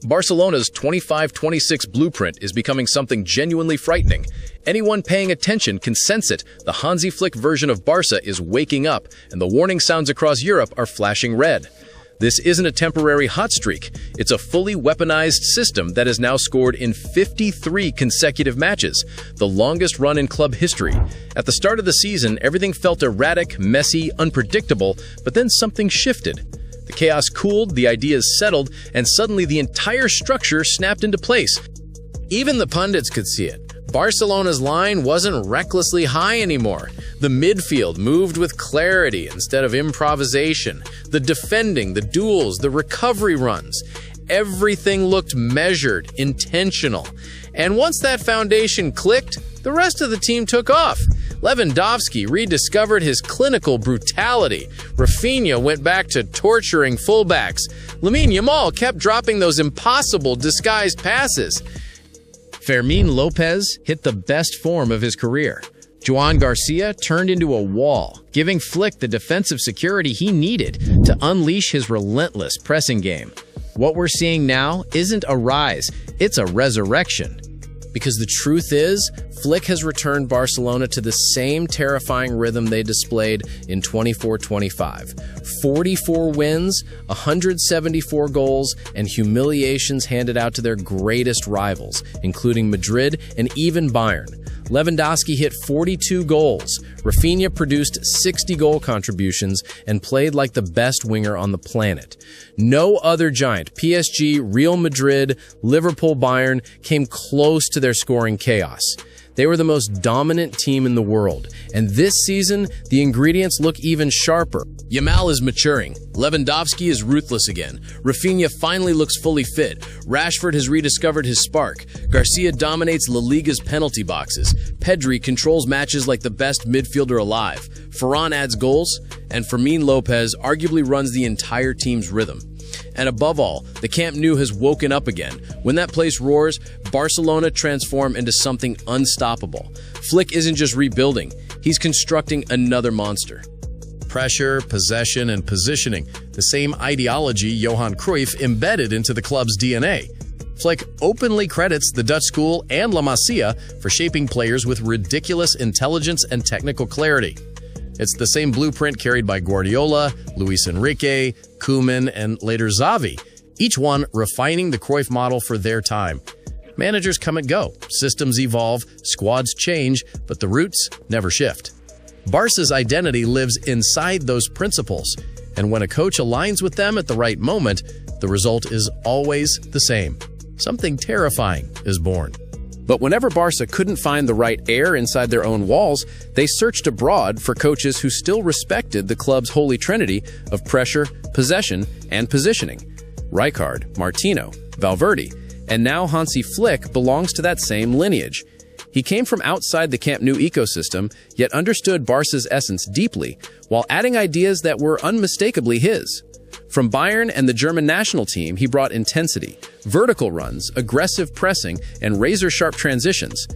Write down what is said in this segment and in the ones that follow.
Barcelona's 25-26 blueprint is becoming something genuinely frightening. Anyone paying attention can sense it. The Hansi Flick version of Barça is waking up, and the warning sounds across Europe are flashing red. This isn't a temporary hot streak. It's a fully weaponized system that has now scored in 53 consecutive matches, the longest run in club history. At the start of the season, everything felt erratic, messy, unpredictable, but then something shifted. The chaos cooled, the ideas settled, and suddenly the entire structure snapped into place. Even the pundits could see it. Barcelona's line wasn't recklessly high anymore. The midfield moved with clarity instead of improvisation. The defending, the duels, the recovery runs. Everything looked measured, intentional. And once that foundation clicked, the rest of the team took off. Lewandowski rediscovered his clinical brutality. Rafinha went back to torturing fullbacks. Yamal kept dropping those impossible disguised passes. Fermín Lopez hit the best form of his career. Joan García turned into a wall, giving Flick the defensive security he needed to unleash his relentless pressing game. What we're seeing now isn't a rise, it's a resurrection. Because the truth is, Flick has returned Barcelona to the same terrifying rhythm they displayed in 24-25. 44 wins, 174 goals, and humiliations handed out to their greatest rivals, including Madrid and even Bayern. Lewandowski hit 42 goals. Rafinha produced 60 goal contributions and played like the best winger on the planet. No other giant, PSG, Real Madrid, Liverpool, Bayern, came close to their scoring chaos. They were the most dominant team in the world, and this season, the ingredients look even sharper. Yamal is maturing. Lewandowski is ruthless again. Rafinha finally looks fully fit. Rashford has rediscovered his spark. Garcia dominates La Liga's penalty boxes. Pedri controls matches like the best midfielder alive. Fermin adds goals, and Fermin Lopez arguably runs the entire team's rhythm. And above all, the Camp Nou has woken up again. When that place roars, Barcelona transform into something unstoppable. Flick isn't just rebuilding, he's constructing another monster. Pressure, possession, and positioning, the same ideology Johan Cruyff embedded into the club's DNA. Flick openly credits the Dutch school and La Masia for shaping players with ridiculous intelligence and technical clarity. It's the same blueprint carried by Guardiola, Luis Enrique, Koeman, and later Xavi, each one refining the Cruyff model for their time. Managers come and go, systems evolve, squads change, but the roots never shift. Barca's identity lives inside those principles, and when a coach aligns with them at the right moment, the result is always the same. Something terrifying is born. But whenever Barca couldn't find the right air inside their own walls, they searched abroad for coaches who still respected the club's holy trinity of pressure, possession, and positioning. Rijkaard, Martino, Valverde, and now Hansi Flick belongs to that same lineage. He came from outside the Camp Nou ecosystem, yet understood Barca's essence deeply, while adding ideas that were unmistakably his. From Bayern and the German national team, he brought intensity, vertical runs, aggressive pressing, and razor-sharp transitions.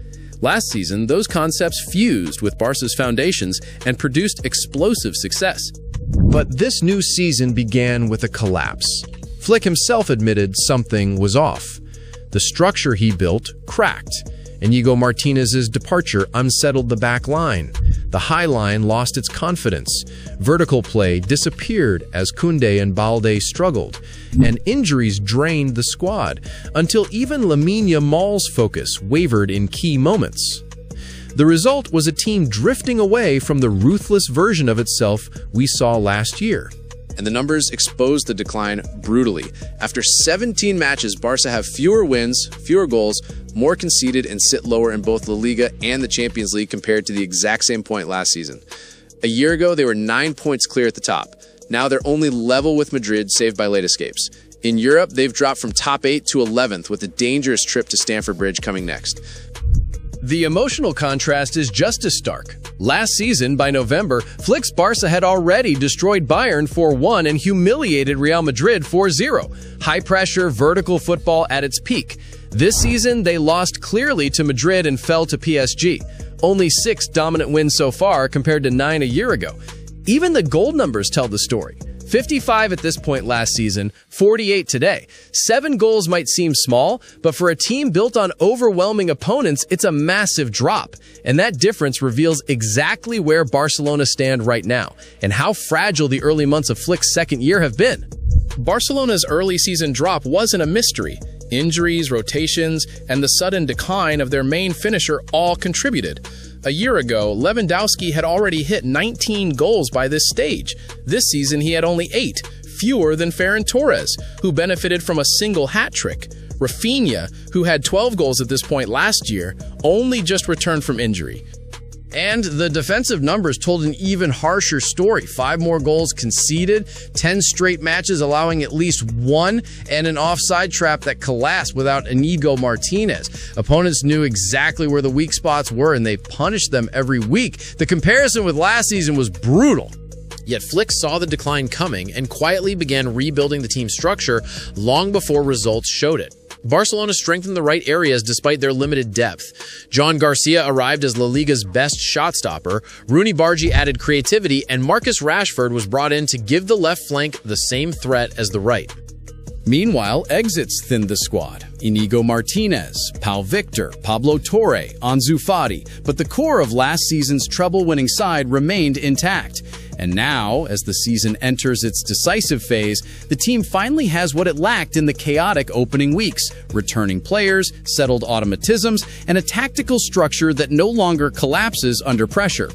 Last season, those concepts fused with Barca's foundations and produced explosive success. But this new season began with a collapse. Flick himself admitted something was off. The structure he built cracked. Inigo Martinez's departure unsettled the back line. The high line lost its confidence. Vertical play disappeared as Koundé and Balde struggled, and injuries drained the squad, until even Lamine Yamal's focus wavered in key moments. The result was a team drifting away from the ruthless version of itself we saw last year. And the numbers exposed the decline brutally. After 17 matches, Barca have fewer wins, fewer goals, more conceded, and sit lower in both La Liga and the Champions League compared to the exact same point last season. A year ago, they were 9 points clear at the top. Now they're only level with Madrid, saved by late escapes. In Europe, they've dropped from top 8 to 11th, with a dangerous trip to Stamford Bridge coming next. The emotional contrast is just as stark. Last season, by November, Flick's Barca had already destroyed Bayern 4-1 and humiliated Real Madrid 4-0. High-pressure, vertical football at its peak. This season, they lost clearly to Madrid and fell to PSG. Only 6 dominant wins so far compared to 9 a year ago. Even the goal numbers tell the story. 55 at this point last season, 48 today. 7 goals might seem small, but for a team built on overwhelming opponents, it's a massive drop. And that difference reveals exactly where Barcelona stand right now, and how fragile the early months of Flick's second year have been. Barcelona's early season drop wasn't a mystery. Injuries, rotations, and the sudden decline of their main finisher all contributed. A year ago, Lewandowski had already hit 19 goals by this stage. This season, he had only 8, fewer than Ferran Torres, who benefited from a single hat trick. Rafinha, who had 12 goals at this point last year, only just returned from injury. And the defensive numbers told an even harsher story. 5 more goals conceded, 10 straight matches allowing at least 1, and an offside trap that collapsed without Inigo Martinez. Opponents knew exactly where the weak spots were, and they punished them every week. The comparison with last season was brutal. Yet Flick saw the decline coming and quietly began rebuilding the team's structure long before results showed it. Barcelona strengthened the right areas despite their limited depth. Joan García arrived as La Liga's best shot stopper, Rooney Bargi added creativity, and Marcus Rashford was brought in to give the left flank the same threat as the right. Meanwhile, exits thinned the squad. Inigo Martinez, Pau Victor, Pablo Torre, Ansu Fati, but the core of last season's treble-winning side remained intact. And now, as the season enters its decisive phase, the team finally has what it lacked in the chaotic opening weeks: returning players, settled automatisms, and a tactical structure that no longer collapses under pressure.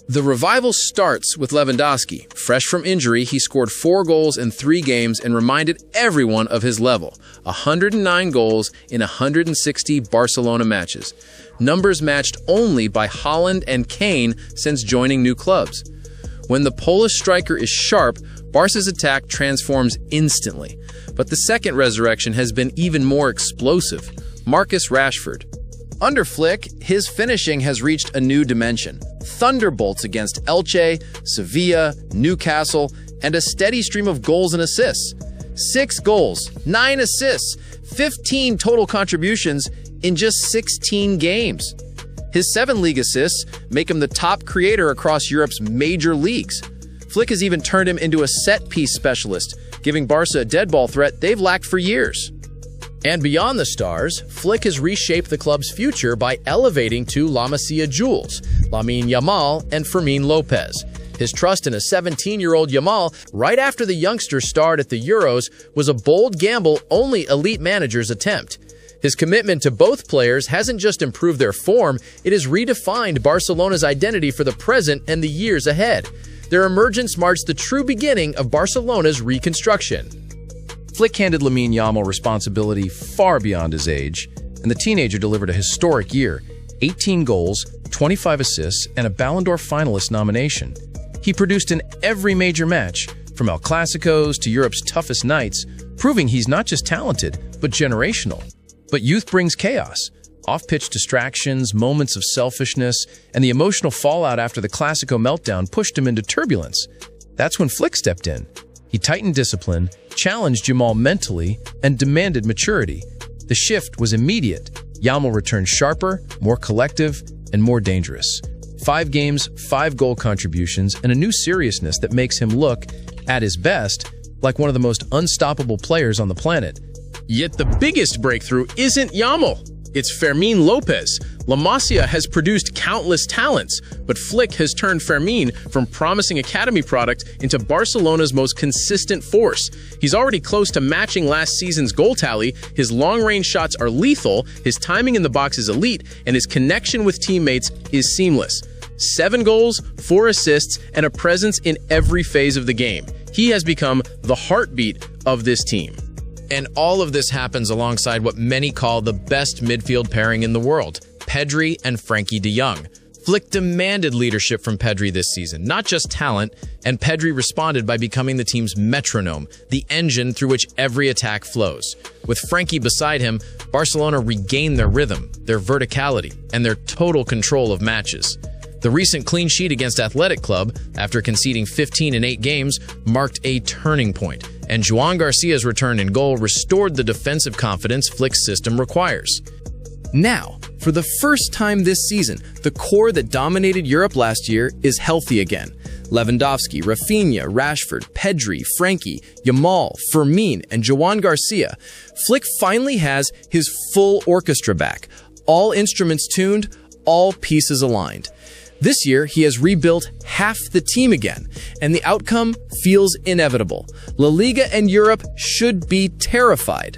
The revival starts with Lewandowski. Fresh from injury, he scored 4 goals in 3 games and reminded everyone of his level: 109 goals in 160 Barcelona matches. Numbers matched only by Haaland and Kane since joining new clubs. When the Polish striker is sharp, Barca's attack transforms instantly. But the second resurrection has been even more explosive: Marcus Rashford. Under Flick, his finishing has reached a new dimension. Thunderbolts against Elche, Sevilla, Newcastle, and a steady stream of goals and assists. 6 goals, 9 assists, 15 total contributions in just 16 games. His 7 league assists make him the top creator across Europe's major leagues. Flick has even turned him into a set-piece specialist, giving Barca a dead ball threat they've lacked for years. And beyond the stars, Flick has reshaped the club's future by elevating 2 La Masia jewels, Lamine Yamal and Fermin Lopez. His trust in a 17-year-old Yamal right after the youngster starred at the Euros was a bold gamble only elite managers attempt. His commitment to both players hasn't just improved their form, it has redefined Barcelona's identity for the present and the years ahead. Their emergence marks the true beginning of Barcelona's reconstruction. Flick handed Lamine Yamal responsibility far beyond his age, and the teenager delivered a historic year: 18 goals, 25 assists, and a Ballon d'Or finalist nomination. He produced in every major match, from El Clásicos to Europe's toughest nights, proving he's not just talented, but generational. But youth brings chaos. Off-pitch distractions, moments of selfishness, and the emotional fallout after the Clásico meltdown pushed him into turbulence. That's when Flick stepped in. He tightened discipline, challenged Yamal mentally, and demanded maturity. The shift was immediate. Yamal returned sharper, more collective, and more dangerous. 5 games, 5 goal contributions, and a new seriousness that makes him look, at his best, like one of the most unstoppable players on the planet. Yet the biggest breakthrough isn't Yamal. It's Fermin Lopez. La Masia has produced countless talents, but Flick has turned Fermin from promising academy product into Barcelona's most consistent force. He's already close to matching last season's goal tally, his long-range shots are lethal, his timing in the box is elite, and his connection with teammates is seamless. 7 goals, 4 assists, and a presence in every phase of the game. He has become the heartbeat of this team. And all of this happens alongside what many call the best midfield pairing in the world, Pedri and Frenkie de Jong. Flick demanded leadership from Pedri this season, not just talent, and Pedri responded by becoming the team's metronome, the engine through which every attack flows. With Frenkie beside him, Barcelona regained their rhythm, their verticality, and their total control of matches. The recent clean sheet against Athletic Club, after conceding 15 in 8 games, marked a turning point, and Joan García's return in goal restored the defensive confidence Flick's system requires. Now, for the first time this season, the core that dominated Europe last year is healthy again. Lewandowski, Rafinha, Rashford, Pedri, Frankie, Yamal, Fermín, and Joan García, Flick finally has his full orchestra back. All instruments tuned, all pieces aligned. This year, he has rebuilt half the team again, and the outcome feels inevitable. La Liga and Europe should be terrified.